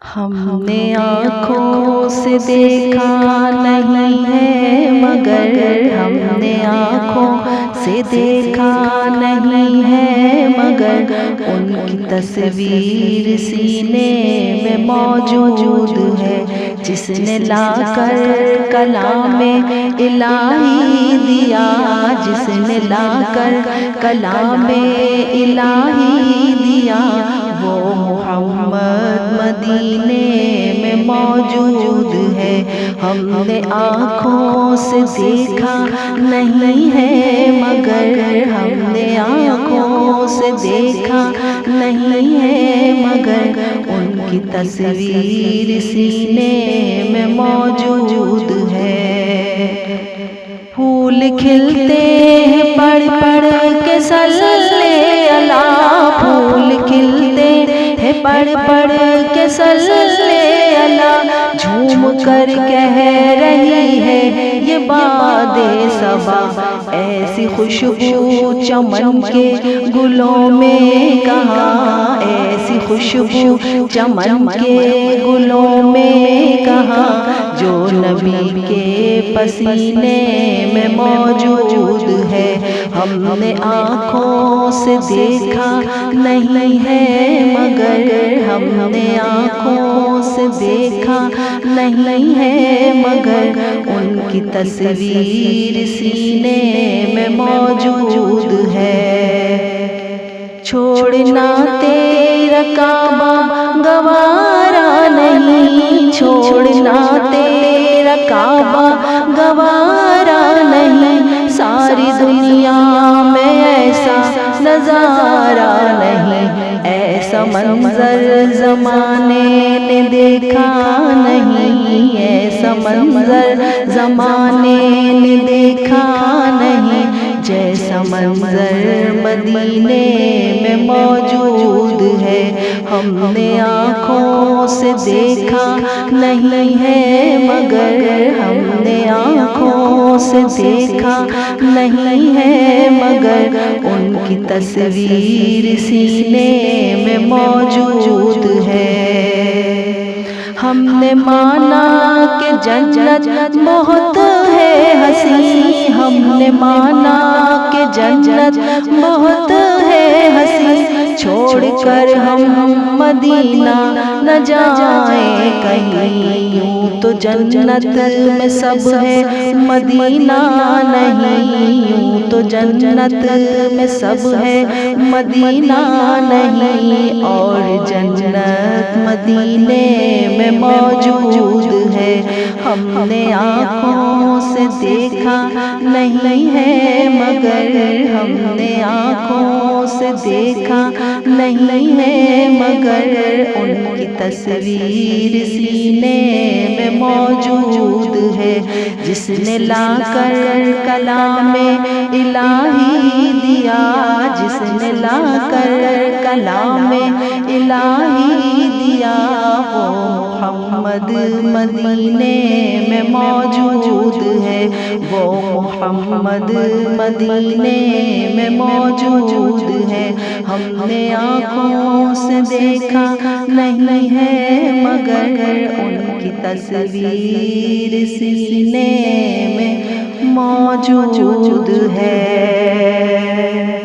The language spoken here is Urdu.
ہم نے آنکھوں سے دیکھا نہیں ہے مگر ہم نے آنکھوں سے دیکھا نہیں ہے مگر ان کی تصویر سینے میں موجود ہے، جس نے لا کر کلام الہی دیا، جس نے لا کر کلام الہی دیا، وہ محمد مدینے میں موجود ہے۔ ہم نے آنکھوں سے دیکھا نہیں ہے مگر ہم نے آنکھوں سے دیکھا نہیں ہے مگر ان کی تصویر سینے میں موجود ہے۔ پھول کھلتے ہیں پڑھ پڑھ کے صلی اللہ، پھول کھلتے ہیں پڑھ پڑھ کے صلی اللہ، جھوم کر کہہ رہی ہے یہ باد صبا، ایسی خوشبو چمن کے گلوں میں کہاں، ایسی خوشبو چمن کے گلوں میں کہاں، جو نبی کے پسینے میں موجود ہے۔ ہم نے آنکھوں سے دیکھا نہیں ہے مگر ہم نے آنکھوں سے دیکھا نہیں ہے مگر ان کی تصویر سینے میں موجود ہے۔ چھوڑنا تیرا کعبہ گوارا نہیں، چھوڑنا تیرا کعبہ گوارا نہیں، ساری دنیا میں ایسا نظارہ نہیں، ایسا منظر زمانے نے دیکھا نہیں، ایسا منظر زمانے نے دیکھا نہیں، جیسا منظر مدینے میں موجود ہے۔ ہم نے آنکھوں سے دیکھا نہیں ہے مگر ہم نے آنکھوں سے دیکھا نہیں ہے مگر ان کی تصویر سینے میں موجود ہے۔ ہم نے مانا کہ جنت بہت ہے حسین، ہم نے مانا کہ جنت بہت ہے حسین، چھوڑ کر ہم مدینہ نہ جائیں کہیں، یوں تو جنت میں سب ہے مدینہ نہیں، یوں تو جنت میں سب ہے مدینہ نہیں، اور جنت مدینے میں موجود ہے۔ ہم نے آنکھوں سے دیکھا نہیں ہے مگر ہم نے آنکھوں سے دیکھا نہیں ہے مگر ان کی تصویر سینے میں موجود ہے، جس نے لا کر کلام الہی دیا، جس نے لا کر کلام الہی دیا، وہ محمد مدینے میں موجود ہے، وہ محمد مدینے میں موجود ہے۔ ہم نے آنکھوں سے دیکھا نہیں ہے مگر ان کی تصویر سینے میں موجود ہے۔